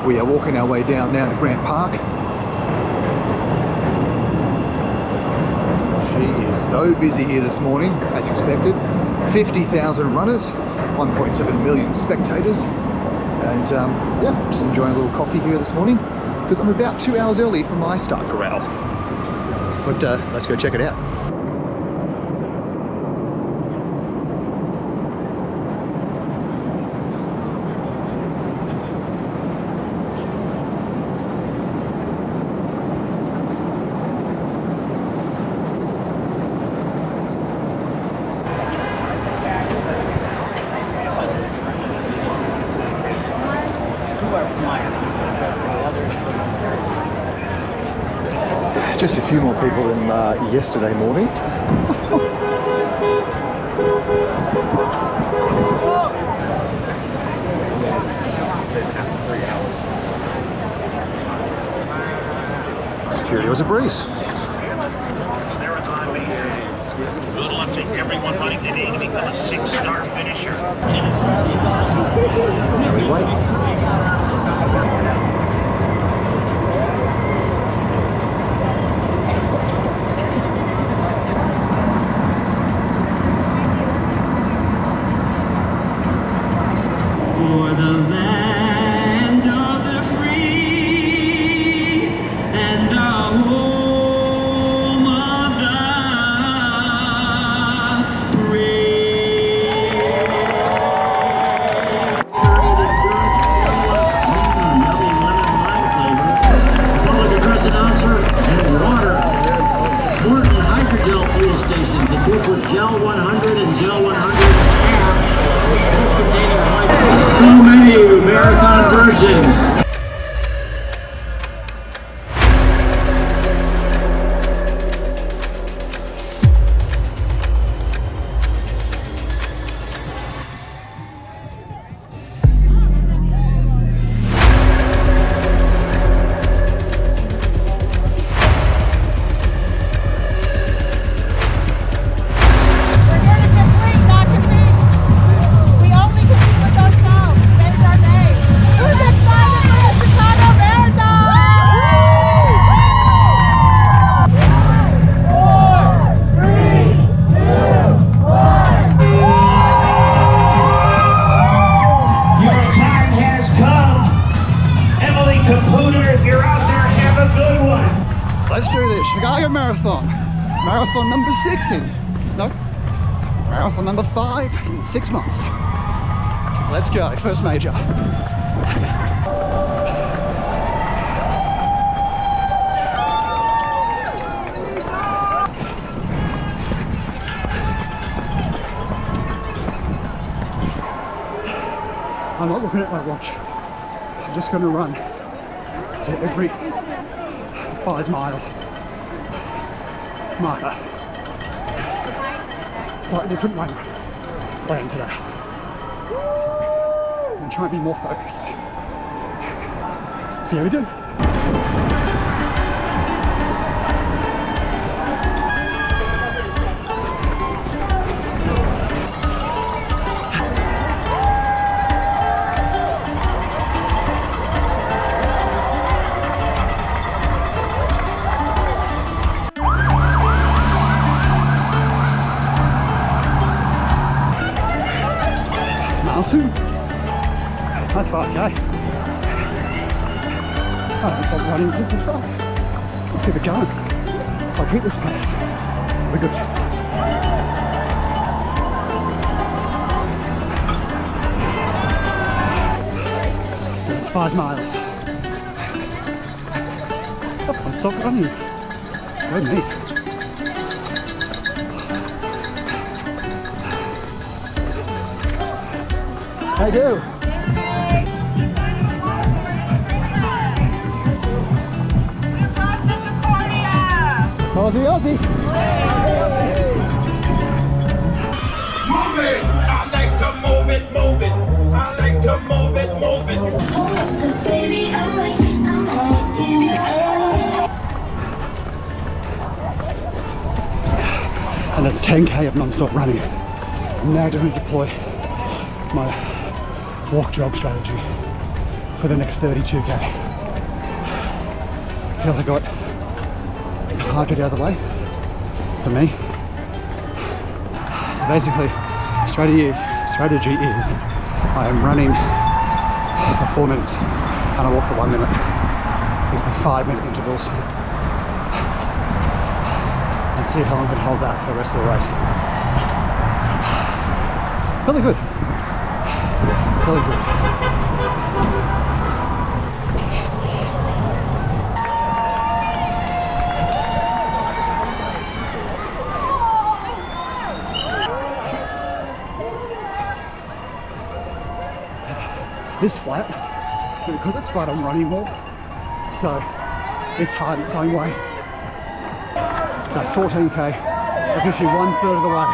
We are walking our way down now to Grant Park. She is so busy here this morning, as expected. 50,000 runners, 1.7 million spectators. And yeah, just enjoying a little coffee here this morning because I'm about 2 hours early for my start corral. But let's go check it out. Just a few more people than yesterday morning. Security was a breeze. Good luck to everyone running today to become a 6-star finisher. Really wait. For the land of the free and the home of the brave. Public address announcer and water. Important hydrogel fuel stations equipped with Gel 100 and Gel 100 containing so many marathon virgins. Let's do this. Chicago Marathon. Marathon number 6 in. No. Marathon number 5 in 6 months. Let's go. First major. I'm not looking at my watch. I'm just going to run to every 5-mile marker. Slightly different plan today. And try and be more focused. See how we do. That's 5k. Oh, it's like running since the start. Let's keep it going. If I keep this pace, we're good. It's 5 miles. Oh, I'm stop running. Go me. I do. Aussie, Aussie. Move it! I like to move it, move it. I like to move it, move it. Cause baby, I might just give you And that's 10k of non-stop running. I'm now going to deploy my walk jog strategy. for the next 32k. I feel I got target out of the way for me. So basically, strategy is I am running for 4 minutes and I walk for 1 minute. Gives me 5-minute intervals. And see how long I can hold that for the rest of the race. Really good. Really good. This flat, because it's flat, I'm running more, so it's hard in its own way. That's 14k, officially 1/3 of the way.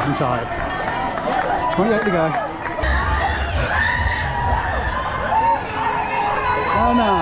I'm tired. 28 to go. Oh no.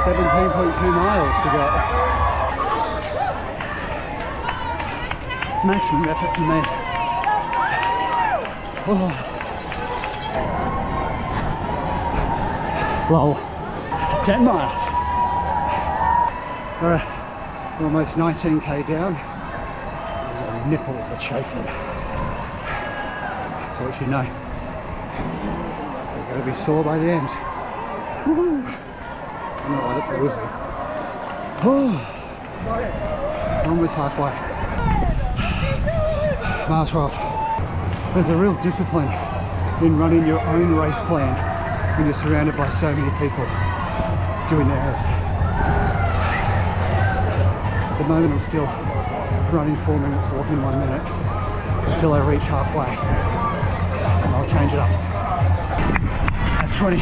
17.2 miles to go. Maximum effort for me. Oh. Lol. 10 miles. Alright, we're almost 19k down. My nipples are chafing. That's what you know. They're going to be sore by the end. No, that's a woohoo. Oh. Almost halfway. Mile 12. There's a real discipline in running your own race plan when you're surrounded by so many people doing theirs. At the moment I'm still running 4 minutes, walking 1 minute until I reach halfway and I'll change it up. That's 20.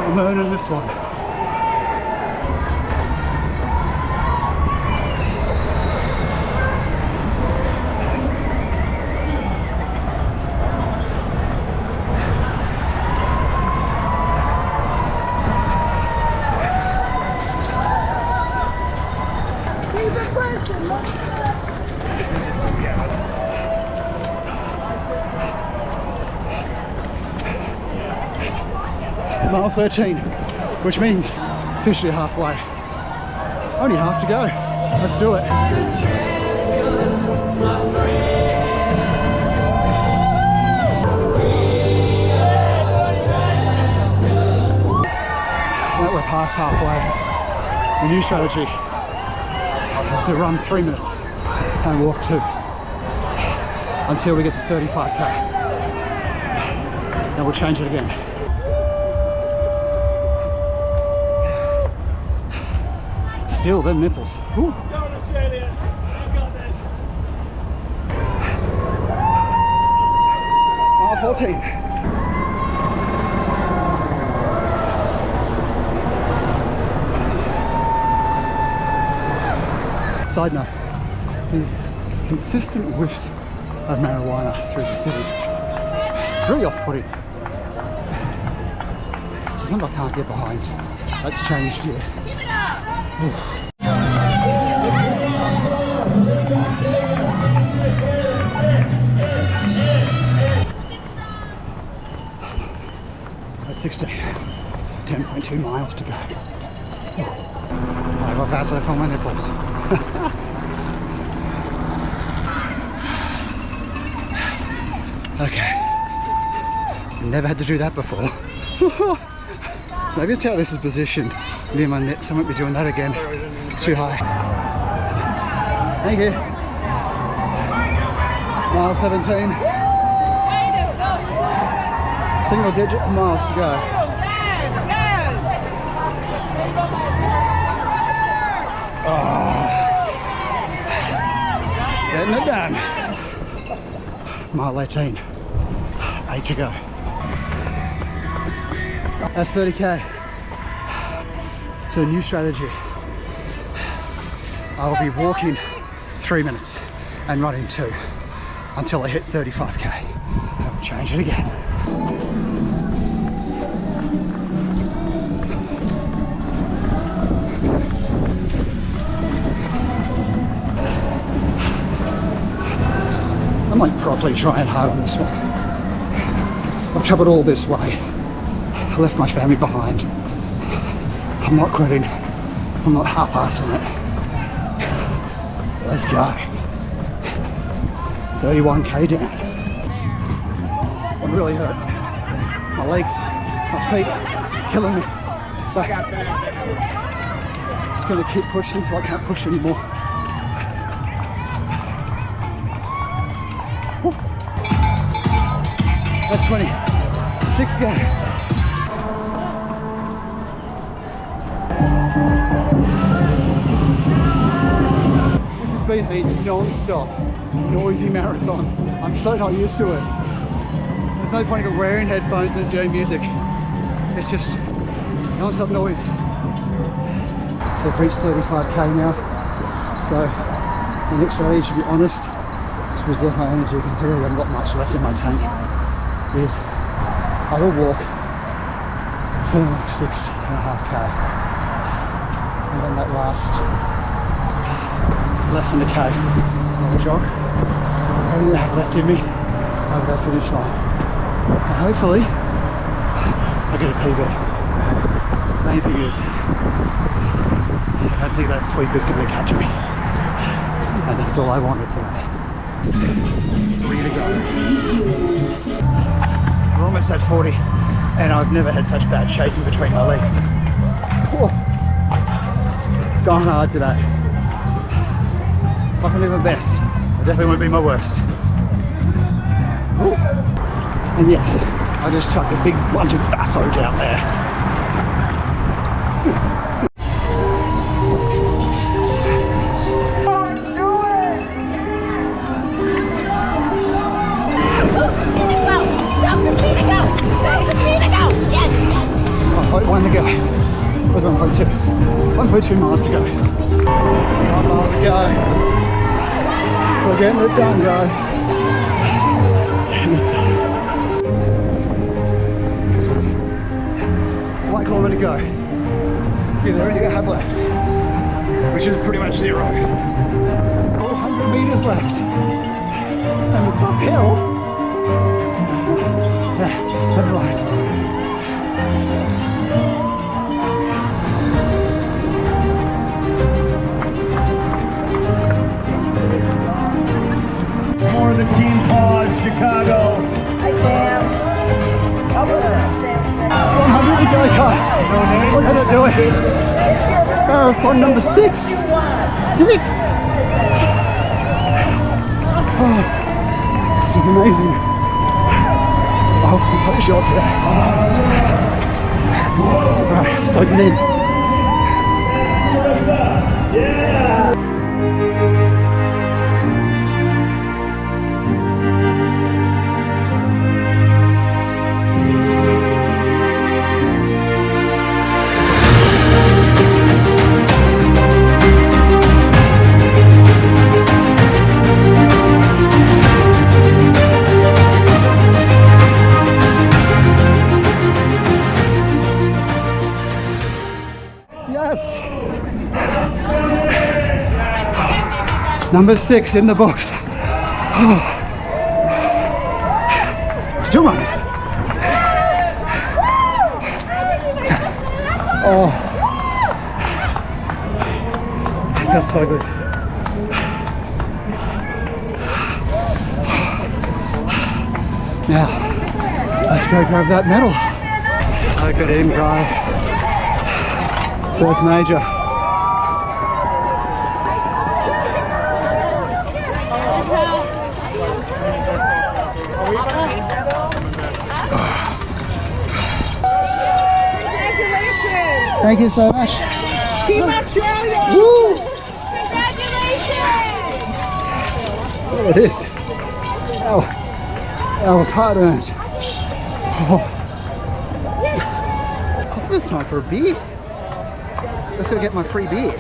I'm earning this one. Mile 13, which means officially halfway. Only half to go. Let's do it. Now that we're past halfway, the new strategy is to run 3 minutes and walk 2 until we get to 35k. Then we'll change it again. Still, them nipples. Ooh. Go on, Australia. I've got this. Mile 14. Side note, the consistent whiffs of marijuana through the city. It's really off-putting. It's something I can't get behind. That's changed here. That's 16. 10.2 miles to go. I got Vaseline on my nipples. Okay. Never had to do that before. Maybe it's how this is positioned near my nips. I won't be doing that again. Too high. Thank you. Mile 17. Single digit for miles to go. Getting it done. Mile 18. 8 to go. That's 30k. So new strategy. I will be walking 3 minutes and running 2 until I hit 35k. I will change it again. I'm like properly trying hard on this one. I've travelled all this way. I left my family behind. I'm not quitting. I'm not half-assing it. Let's go. 31k down. I'm really hurt. My legs, my feet, killing me. But I'm just going to keep pushing until I can't push anymore. Woo. That's 20. 6 go. This has been a non-stop, noisy marathon. I'm so not used to it. There's no point in wearing headphones and listening to music. It's just non-stop noise. So I've reached 35k now. So the next rally, to be honest, to preserve my energy, because I really haven't got much left in my tank, is I will walk feeling like 6.5k. And then that last less than a k, I will jog. Everything I have left in me over that finish line. And hopefully, I get a PB. Main thing is, I don't think that sleep is going to catch me. And that's all I wanted today. 3 to go. We're almost at 40, and I've never had such bad shaking between my legs. Whoa. Gone hard today. It's not going to be my best. It definitely won't be my worst. Ooh. And yes, I just chucked a big bunch of basso down there. One to go. Where's 1.2? 1.2 miles to go. 1 mile to go. We're getting it done, guys. 1 kilometer to go. Give everything I have left, which is pretty much 0. 400 meters left. And it's uphill. Yeah, that's right. For the team pause, Chicago. Hi, Sam. 100 to go, guys. What can I do it? Marathon number 6. 6. Oh, this is amazing. I was so short today. Right, soak it in. Yes! Number 6 in the books. Oh. Still running. Oh. It feels so good. Now, let's go grab that medal. Soak it in, guys. First major. Congratulations! Thank you so much. Team Australia! Woo! Congratulations! There it is. Oh, that was hard earned. Oh. I think it's time for a beer. Let's go get my free beer.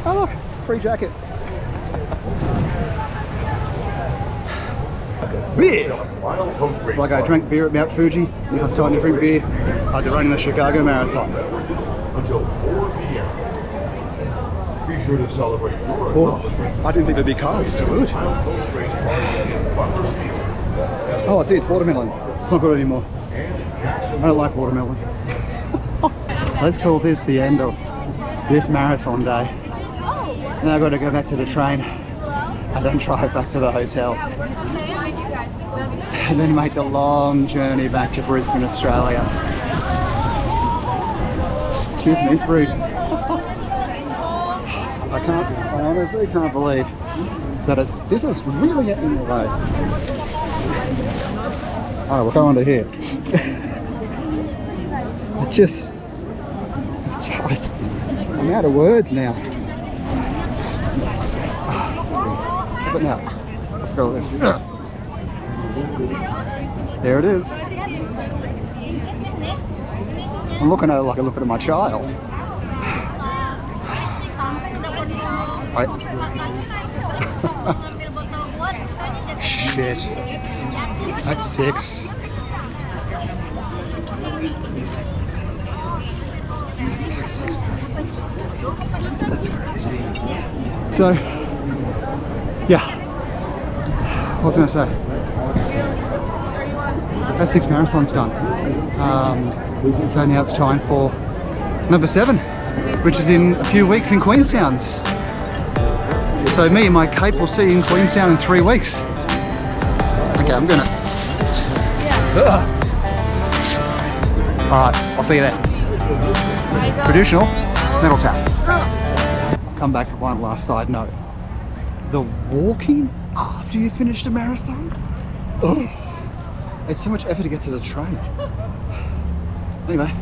Oh look, free jacket. Beer! Like I drank beer at Mount Fuji, now it's time to drink beer after running the Chicago Marathon. Be sure to celebrate your Oh, I didn't think it'd be cold. It's good. Oh, I see. It's watermelon. It's not good anymore. I don't like watermelon. Let's call this the end of this marathon day. Now I've got to go back to the train and then drive back to the hotel. And then make the long journey back to Brisbane, Australia. Excuse me, rude. I honestly can't believe that this is really getting in the way. Oh, we'll go under here. I'm out of words now. But now, let's go this. There it is. I'm looking at it like I'm looking at my child. Right. Shit. That's 6. That's crazy. So, yeah. What was I going to say? That 6 marathon's done. So now it's time for number 7, which is in a few weeks in Queenstown. So me and my cape will see you in Queenstown in 3 weeks. Okay, I'm gonna. Alright, I'll see you there. Traditional metal tap. I'll come back for one last side note. The walking after you finished a marathon? Oh, it's so much effort to get to the train. Anyway,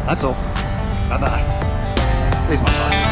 that's all. Bye bye. These are my thoughts.